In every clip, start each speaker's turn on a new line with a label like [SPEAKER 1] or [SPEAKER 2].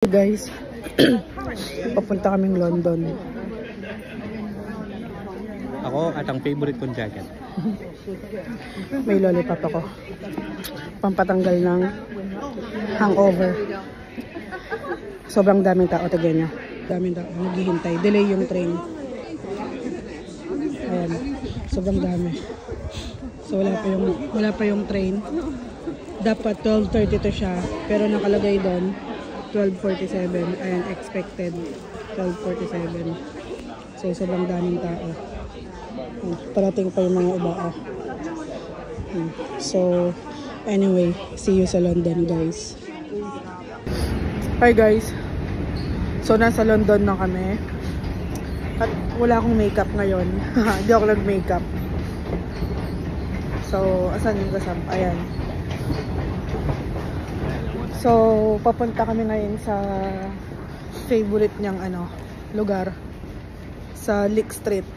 [SPEAKER 1] Guys, papunta kaming London.
[SPEAKER 2] Ako at ang favorite kong jacket.
[SPEAKER 1] May lollipop ako. Pampatanggal ng hangover. Sobrang daming tao, tignan nyo. Daming tao, naghihintay. Delay yung train. Ayan, sobrang dami. So wala pa yung train. Dapat 12:30 to siya, pero nakalagay doon 12:47. Ayan, expected 12:47. So sobrang daming tao. Parating pa yung mga iba. So anyway, see you sa London, guys. Hi guys. So nasa London na kami. At wala akong makeup ngayon. Hindi ako nag-makeup. So asan yung kasama? Ayan. So papunta kami ngayon sa favorite niyang lugar, sa Lick Street.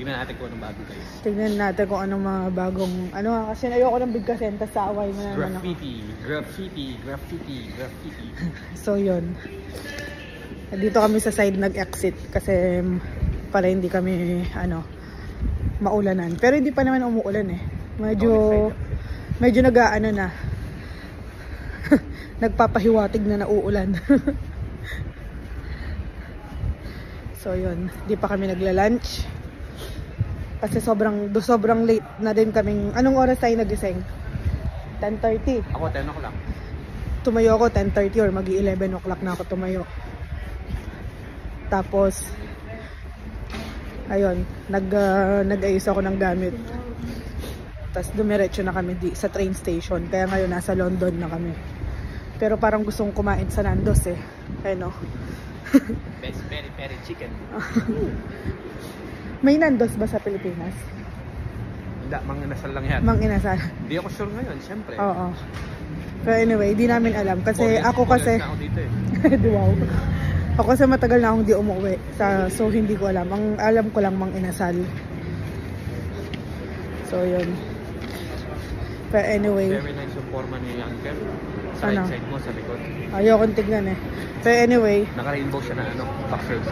[SPEAKER 2] Tingnan natin kung anong bago, guys.
[SPEAKER 1] Tignan natin kung anong mga bagong kasi ayoko ng bigkasin, tas sa away mo na naman ako. Graffiti. So yun, dito kami sa side nag-exit kasi para hindi kami maulanan, pero hindi pa naman umuulan eh. Medyo nag-aano na nagpapahiwatig na nauulan. So yun, di pa kami nagla-lunch kasi sobrang late na din kaming. Anong oras tayo nagising? 10:30.
[SPEAKER 2] Ako 10 o'clock.
[SPEAKER 1] Tumayo ako 10:30 or mag-11 o'clock na ako tumayo. Tapos ayun, nag-ayos ako ng gamit. Tapos dumiretso na kami sa train station. Kaya ngayon nasa London na kami. Pero parang gustong kumain sa Nando's eh. Ayun o.
[SPEAKER 2] Best peri-peri chicken.
[SPEAKER 1] May Nando's ba sa Pilipinas?
[SPEAKER 2] Hindi, Mang-Inasal lang yan.
[SPEAKER 1] Mang-Inasal.
[SPEAKER 2] Hindi ako sure ngayon, syempre.
[SPEAKER 1] Oo. Pero anyway, di namin alam. Kasi ako kasi...
[SPEAKER 2] na ako dito eh.
[SPEAKER 1] Wow. Ako kasi matagal na akong di umuwi. So hindi ko alam. Ang alam ko lang Mang-Inasal. So yun. Pero anyway.
[SPEAKER 2] Very nice yung forma ni Uncle. Sa right side mo, sa likod.
[SPEAKER 1] Ayokong tignan eh. Pero anyway.
[SPEAKER 2] Naka-rainbow siya na boxers.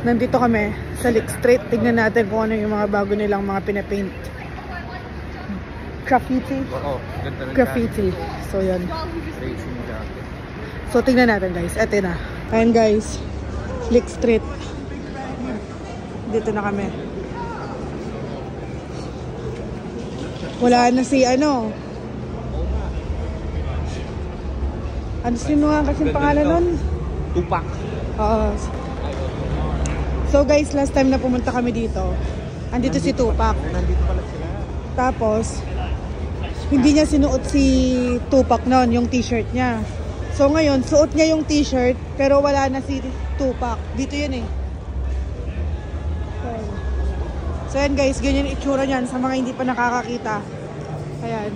[SPEAKER 1] Nandito kami sa Lick Street. Tignan natin kung ano yung mga bago nilang mga pinapaint. Graffiti.
[SPEAKER 2] Oo, ganda na
[SPEAKER 1] graffiti. So yun.
[SPEAKER 2] Racing jacket.
[SPEAKER 1] So tignan natin guys. Eto na. Ayan guys. Lick Street. Dito na kami. Wala na si Ano sino nga kasing pangalan nun?
[SPEAKER 2] Tupac.
[SPEAKER 1] Oo. So guys, last time na pumunta kami dito, andito si Tupac.
[SPEAKER 2] Nandito pala sila.
[SPEAKER 1] Tapos hindi niya sinuot si Tupac noon, yung t-shirt niya. So ngayon, suot niya yung t-shirt pero wala na si Tupac. Dito yun eh. So yan guys, ganyan itsura niyan sa mga hindi pa nakakakita. Ayan.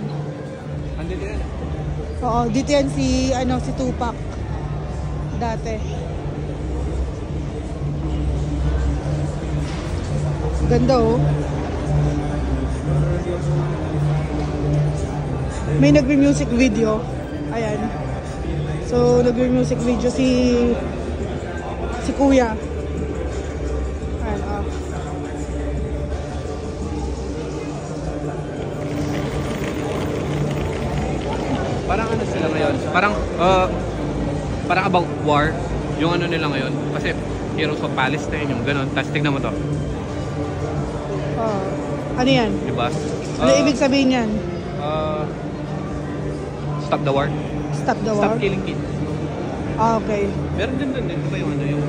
[SPEAKER 2] Andito yan.
[SPEAKER 1] Oo, dito yan si Tupac. Dati. Ganda oh. May nagbe-music video. Ayan. So nagbe-music video si Kuya. Ayan oh.
[SPEAKER 2] Parang sila ngayon? Parang about war. Yung nila ngayon. Kasi Heroes of Palestine, yung ganun. Tapos tignan mo to.
[SPEAKER 1] Ano yan?
[SPEAKER 2] Diba?
[SPEAKER 1] Ano ibig sabihin yan?
[SPEAKER 2] Stop the war.
[SPEAKER 1] Stop the war?
[SPEAKER 2] Stop killing kids.
[SPEAKER 1] Okay.
[SPEAKER 2] Meron din dun. Diba yung yung...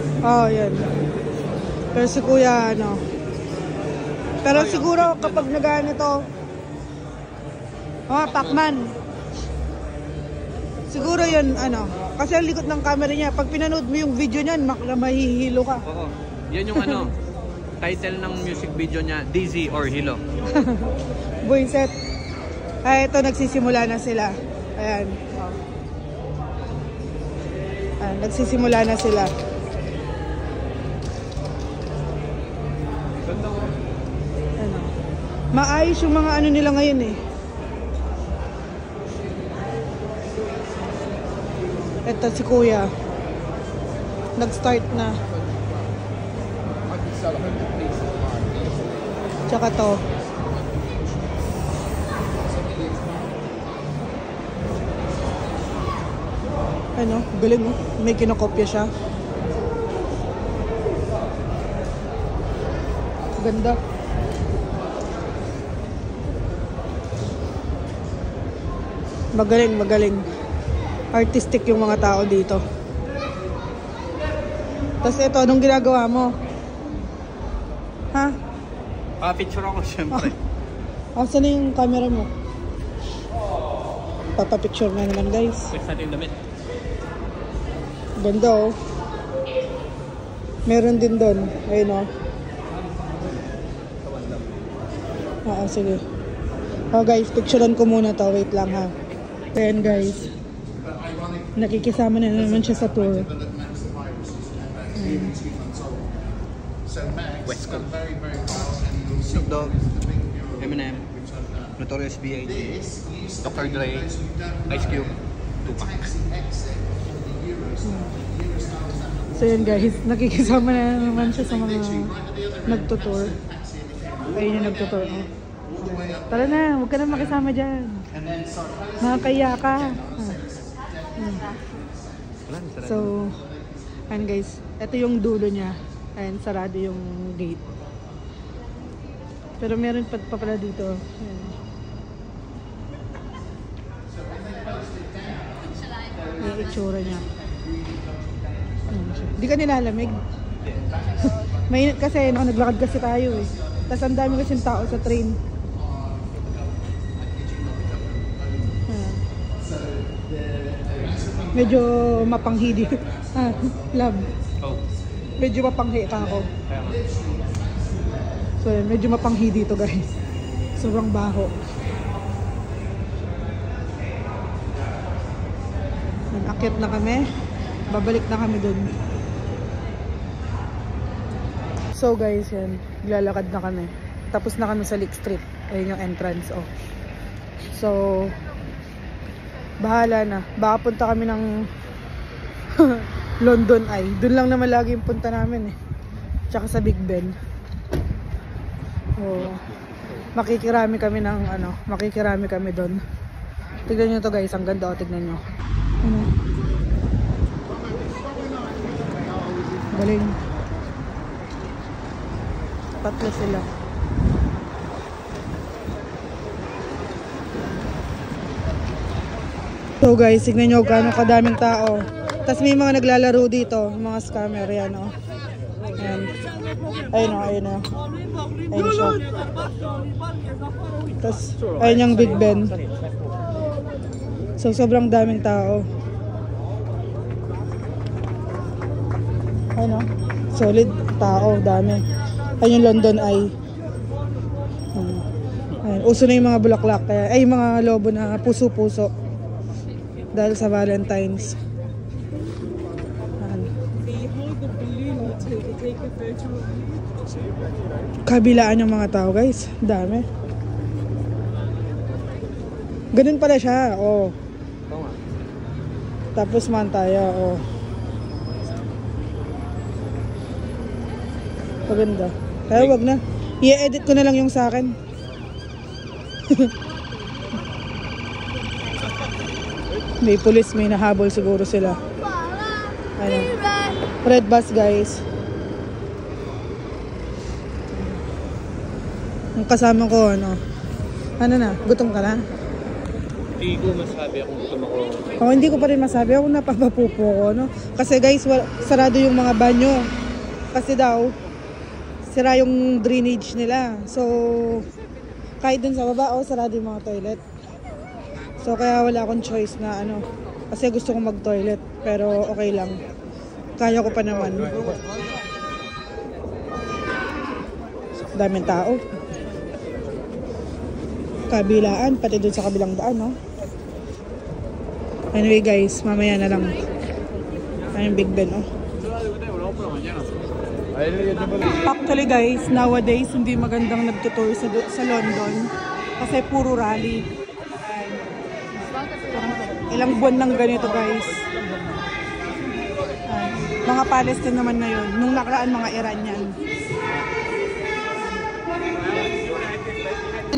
[SPEAKER 1] yan. Pero si Kuya, Pero siguro kapag nag-ano to, Pacman. Siguro yun, kasi ang likod ng camera niya, pag pinanood mo yung video niyan, mahihilo ka.
[SPEAKER 2] Oo. Yan yung title ng music video niya, Dizzy or Hilo.
[SPEAKER 1] Buiset. Ay, ito, nagsisimula na sila. Ayan. Nagsisimula na sila.
[SPEAKER 2] Ganda ko.
[SPEAKER 1] Maayos yung mga nila ngayon eh. Ito si Kuya. Nag-start na. Tsaka to. Ano, galing oh. May kinokopya siya. Ganda. Magaling, magaling. Artistic yung mga tao dito. Tapos ito, anong ginagawa mo? Ha?
[SPEAKER 2] Picture ako syempre.
[SPEAKER 1] Saan yung camera mo? Papapicture na naman guys.
[SPEAKER 2] Pwede natin yung damit.
[SPEAKER 1] Ganda oh. Meron din doon. Ayun oh. Oo, sige. Oh guys, picturean ko muna to. Wait lang ha. Ayan guys. Nakikisama na naman siya sa tour.
[SPEAKER 2] West Coast. Snoop Dogg, Eminem, Notorious B.I.G., Dr. Dre, Ice Cube, Tupac.
[SPEAKER 1] So yun guys, nakikisama na naman siya sa mga nagtutour. Ayun yung nagtutour. Oh. Tara na, huwag ka na makisama dyan. Makakaya ka. So, ayan guys, ito yung dulo niya. Ayan, sarado yung gate. Pero meron pa pala dito. Ayan. Yung itsura niya. Hindi ka nilalamig. Mainit kasi, no? Naglakad kasi tayo eh. Tapos ang dami kasing tao sa train. Medyo mapanghidi. Love.
[SPEAKER 2] Oh.
[SPEAKER 1] Medyo mapanghi ka ako. So, medyo mapanghi dito guys. Sobrang baho. Nag-akyat na kami. Babalik na kami dun. So guys, yan. Lalakad na kami. Tapos na kami sa Lake Street. Ayun yung entrance. Oh. So, bahala na. Baka punta kami ng London Eye. Doon lang naman lagi yung punta namin eh. Tsaka sa Big Ben. Oh. Makikirami kami ng ano, makikirami kami doon. Tignan nyo to guys, ang ganda oh, tignan nyo. Galing. Tatlo sila. So guys, tignan nyo gano'ng kadaming tao. Tapos may mga naglalaro dito, mga scammer yan oh. Ayan. Ayun oh, ayun oh. Ayun siya. Tapos ayun yung Big Ben. So sobrang daming tao. Ayun oh. Solid tao, dami. Ayun yung London Eye. Ayun. Uso na yung mga bulaklak. Kaya, ay mga lobo na puso-puso. Dahil sa Valentine's. Kabilaan yung mga tao guys. Dami. Ganun pala siya. Oh. Tapos Mantaya. Oh. Maganda. Kaya wag na. I-edit ko na lang yung sa akin. May police, may nahabol siguro sila. Ano? Red bus guys. Ang kasama ko ano? Ano na? Gutom ka na?
[SPEAKER 2] Hindi ko masabi kung gutom ako.
[SPEAKER 1] Ako hindi ko pa rin masabi. Ako napapapupo ko no? Kasi guys, sarado yung mga banyo. Kasi daw sira yung drainage nila. So kahit dun sa baba, sarado yung mga toilet. So kaya wala akong choice na ano. Kasi gusto kong mag-toilet. Pero okay lang. Kaya ko pa naman. Daming tao. Kabilaan, pati dun sa kabilang daan, no? Anyway guys, mamaya na lang. Ayun Big Ben, oh. Actually guys, nowadays hindi magandang nagtutour sa London kasi puro rally. Ilang buwan nang ganito guys. Mga Palestine naman na yun. Nung nakaraan, mga Iranian.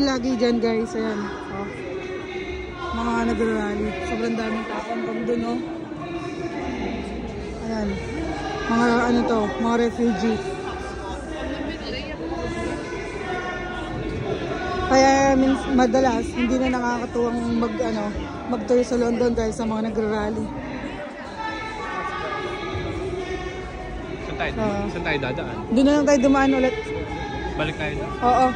[SPEAKER 1] Lagi dyan guys, ayan. Oh. Mga nag-rally. Sobrang daming tao hanggang dun, oh. Ayan. Mga ano to, mga refugee. Kaya madalas hindi na nakakatuwang mag-tour sa London dahil sa mga nag-rally.
[SPEAKER 2] Saan tayo dadaan?
[SPEAKER 1] Doon na lang tayo dumaan ulit.
[SPEAKER 2] Balik tayo doon?
[SPEAKER 1] Oo.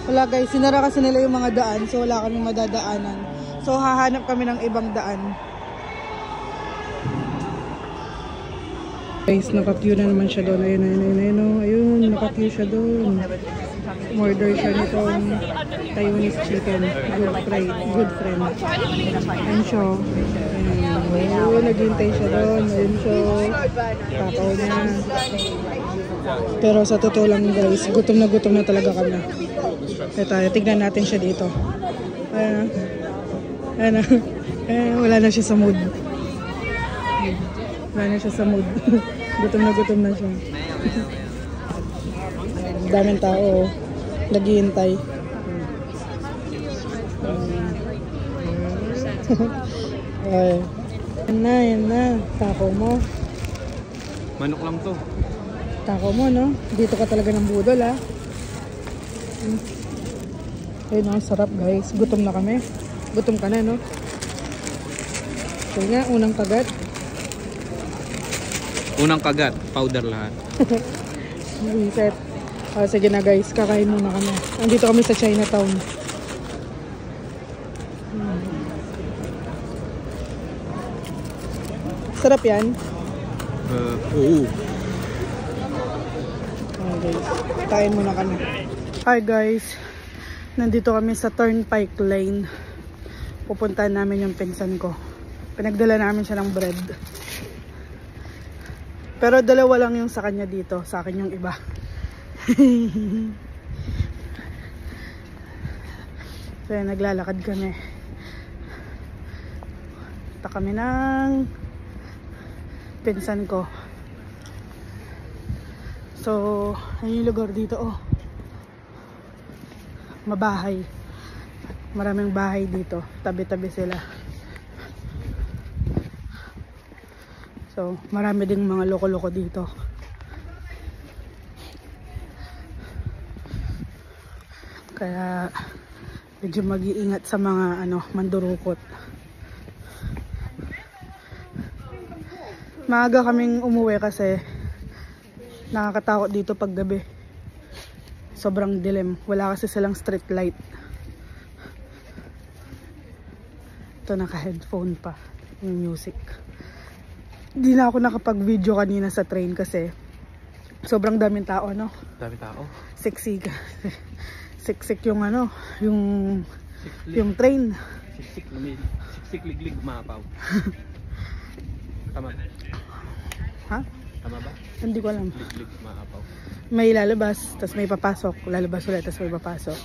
[SPEAKER 1] Wala guys, sinara kasi nila yung mga daan, so wala kaming madadaanan. So hahanap kami ng ibang daan. Guys, naka-queue na naman siya doon. Ayun, naka-queue siya doon. Order siya nitong Taiwanese chicken. Good friend. Ayun siya. Ayun, naghintay siya doon. Ayun siya. Papaw niya. Pero sa totoo lang guys, gutom na talaga kami. Ito, tignan natin siya dito. Ayan. Wala na siya sa mood. Wala na siya sa mood. Gutom na siya. Daming tao naghihintay. Ay. Yan na. Tako mo.
[SPEAKER 2] Manok lang to.
[SPEAKER 1] Tako mo, no? Dito ka talaga ng budol, ha? Ayun, no? Sarap, guys. Gutom na kami. Gutom ka na, no? So nga, unang kagat.
[SPEAKER 2] Unang kagat, powder lahat.
[SPEAKER 1] Reset. Sige na guys, kakain muna kami. Andito kami sa Chinatown. Sarap yan?
[SPEAKER 2] Oo.
[SPEAKER 1] Okay, kain muna kami. Hi guys, nandito kami sa Turnpike Lane. Pupuntahan namin yung pinsan ko. Pinagdala namin siya ng bread. Pero dalawa lang yung sa kanya dito, sa akin yung iba. So naglalakad kami. Punta kami ng pinsan ko. So, ayun yung lugar dito, oh. Mabahay. Maraming bahay dito. Tabi-tabi sila. So, marami ding mga loko-loko dito. Kaya, medyo mag-iingat sa mga mandurukot. Maaga kaming umuwi kasi nakakatakot dito pag gabi. Sobrang dilim. Wala kasi silang street light. Ito, naka-headphone pa yung music. Di na ako nakapag-video kanina sa train kasi sobrang daming tao, no?
[SPEAKER 2] Daming tao?
[SPEAKER 1] Siksik yung yung train.
[SPEAKER 2] Siksik liglig maapaw. Tama ba?
[SPEAKER 1] Ha?
[SPEAKER 2] Tama ba?
[SPEAKER 1] Hindi ko alam.
[SPEAKER 2] Liglig maapaw.
[SPEAKER 1] May lalabas, tapos may papasok. Lalabas ulit, tapos may papasok.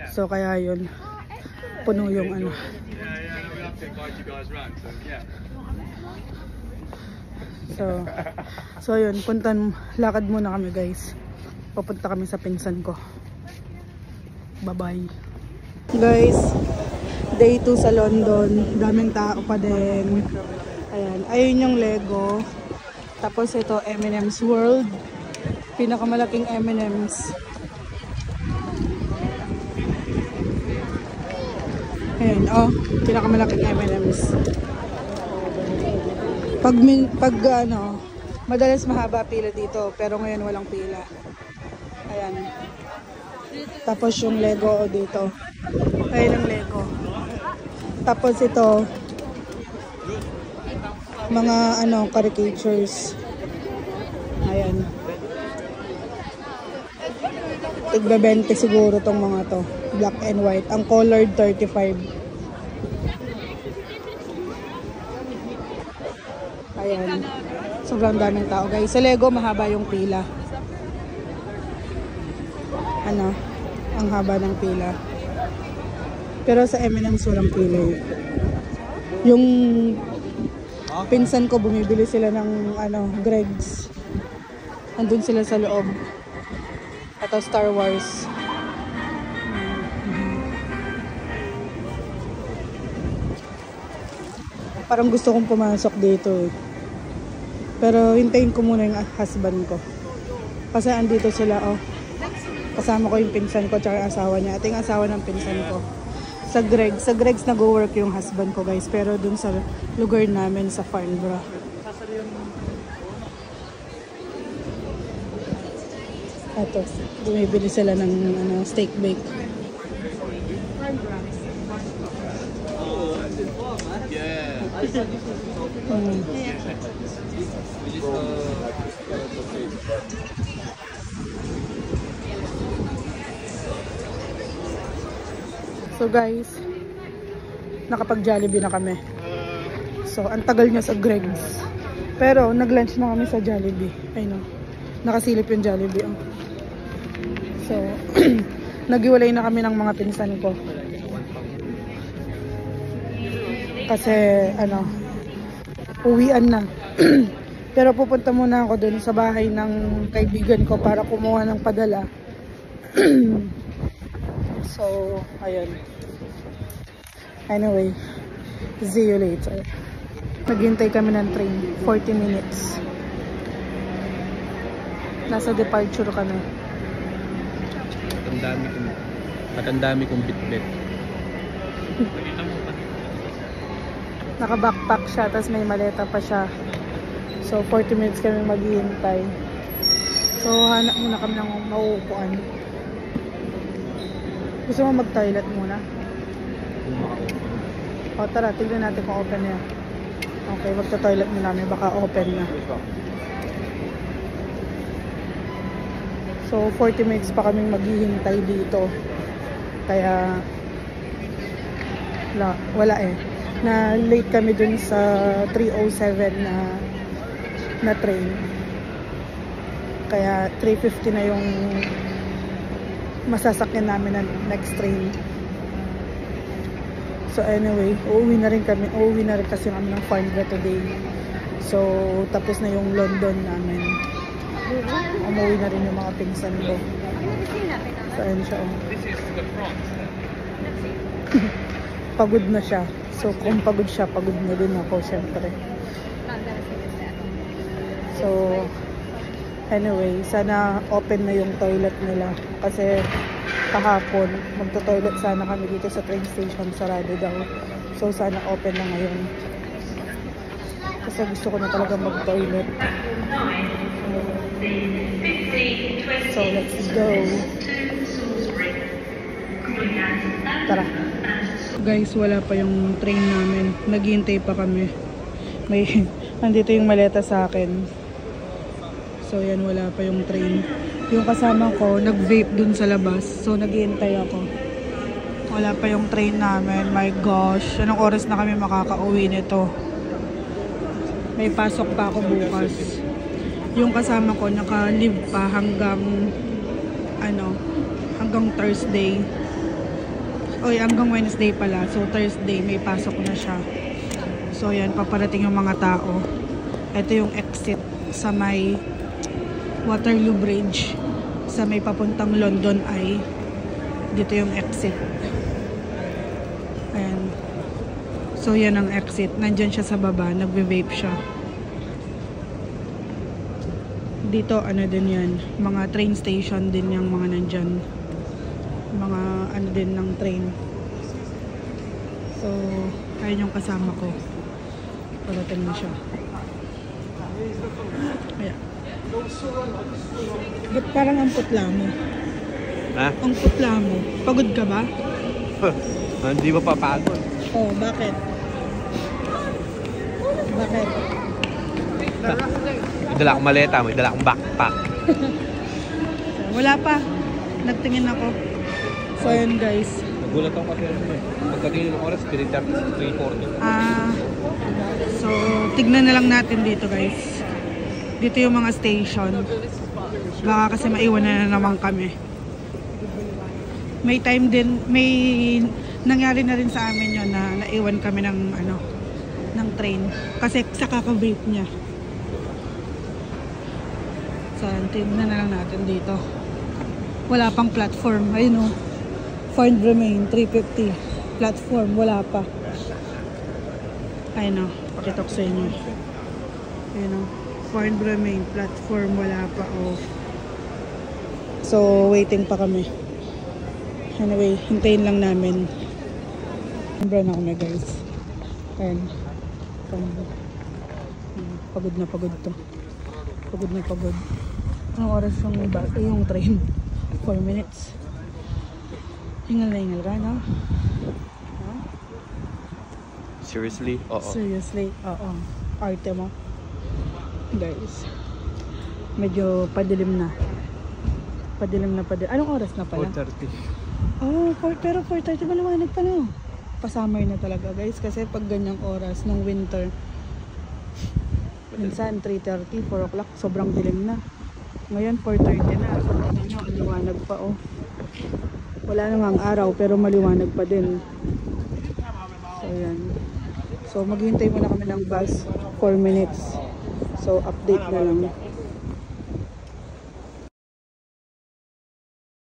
[SPEAKER 1] So kaya yun. Puno yung So yun, lakad muna kami guys. Papunta kami sa pinsan ko. Bye bye. Guys, day 2 sa London. Daming tao pa din. Ayan, ayun yung Lego. Tapos ito, M&M's World. Pinakamalaking M&M's. Ayan, oh, pinakamalaking M&M's. Madalas mahaba pila dito, pero ngayon walang pila. Ayan. Tapos yung Lego dito. Ayan ang Lego. Tapos ito, mga caricatures. Ayan. Tigba 20 siguro tong mga to. Black and white. Ang colored 35. Ayan. Sobrang daming tao guys. Sa Lego mahaba yung pila. Ang haba ng pila. Pero sa M&M's walang pila. Yung pinsan ko, bumibili sila ng Greg's. Andun sila sa loob. Ito Star Wars. Parang gusto kong pumasok dito eh. Pero hintayin ko muna yung husband ko. Kasi andito sila oh. Kasama ko yung pinsan ko tsaka yung asawa niya. Ito yung asawa ng pinsan ko. Sa Greg's nag-work yung husband ko guys. Pero dun sa lugar namin sa Farnborough. Ito, bumibili sila ng steak bake. So guys, nakapag-Jollibee na kami. So, ang tagal niya sa Greg's. Pero, nag-lunch na kami sa Jollibee. Ay no, nakasilip yung Jollibee. Oh. So, naghiwalay na kami ng mga pinsan ko. Kasi, uwian na. Pero pupunta muna ako dun sa bahay ng kaibigan ko para kumuha ng padala. So, ayun. Anyway, see you later. Naghintay kami ng train, 40 minutes. Nasa departure kami.
[SPEAKER 2] Ang dami kong bit-bit.
[SPEAKER 1] Naka-backpack siya, tapos may maleta pa siya. So, 40 minutes kami maghihintay. So, hanap muna kami ng mauupuan. Gusto mo mag-toilet muna? O, tara, tignan natin kung open na. Okay, magta-toilet muna kami. Baka open na. So, 40 minutes pa kaming maghihintay dito. Kaya, wala eh. Na late kami dun sa 3:07 na train. Kaya 3:50 na yung masasakyan namin na next train. So anyway, uuwi na rin kasi kami ng Farnborough today. So tapos na yung London namin. Umuwi na rin yung mga pinsan ko. So ayun siya. Pagod na siya. So kung pagod siya, pagod na din ako syempre. So anyway, sana open na yung toilet nila. Kasi kahapon, magto-toilet sana kami dito sa train station, sarado daw. So sana open na ngayon. Kasi gusto ko na talaga mag-toilet. So let's go. Tara. Guys, wala pa yung train namin. Naghihintay pa kami. Nandito yung maleta sa akin. So yan, wala pa yung train. Yung kasama ko, nag-vape dun sa labas. So naghihintay ako. Wala pa yung train namin. My gosh, anong oras na kami makaka-uwi nito? May pasok pa ako bukas. Yung kasama ko, naka-leave pa hanggang Thursday. Hanggang Wednesday pala. So Thursday may pasok na siya. So yan, paparating yung mga tao. Ito yung exit sa may Waterloo Bridge. Sa may papuntang London ay dito yung exit. Ayan. So yan ang exit. Nandyan siya sa baba. Nagbe-vape siya. Dito din yan. Mga train station din yung mga nandyan. Mga din ng train. So ayun yung kasama ko. Parating na siya. Ayan. Ba't parang ang putla mo?
[SPEAKER 2] Ha?
[SPEAKER 1] Ang putla mo. Pagod ka ba?
[SPEAKER 2] Hindi ba papagod?
[SPEAKER 1] Oh, bakit? Bakit?
[SPEAKER 2] May dala akong maleta, may dala akong backpack.
[SPEAKER 1] Wala pa. Nagtingin ako. So yun guys.
[SPEAKER 2] Nagulat ako kasi pagkatingin ng oras, 3:40.
[SPEAKER 1] So tignan na lang natin dito guys. Dito yung mga station. Baka kasi maiwan na naman kami. May time din, may nangyari na rin sa amin yun na naiwan kami ng ng train kasi sa kakabate niya. Saan? Tingnan na lang natin dito. Wala pang platform. Ayun o. Find remain 350. Platform. Wala pa. Ayun o. Pakitok sa inyo. Ayun o. Find remain. Platform. Wala pa o. So, waiting pa kami. Anyway, hintayin lang namin. Sombra na kami guys. Ayun. Pagod na pagod to. Pagod na pagod. Anong oras yung train? 4 minutes. Hingal na hingal ka, no? Huh?
[SPEAKER 2] Seriously? Oo.
[SPEAKER 1] Seriously? Oo. Arte mo. Guys. Medyo padilim na. Padilim na padilim. Anong oras na pala?
[SPEAKER 2] 4:30.
[SPEAKER 1] Oh, pero 4:30 maliwanag pa na. Pa-summer na talaga guys. Kasi pag ganyang oras ng winter, minsan 3:30, 4 o'clock, sobrang dilim na. Ngayon 4:30 na. So, tingnan nyo, ang liwanag pa oh. Wala namang araw pero maliwanag pa din. So yan. So maghihintay muna kami ng bus 4 minutes. So update na lang.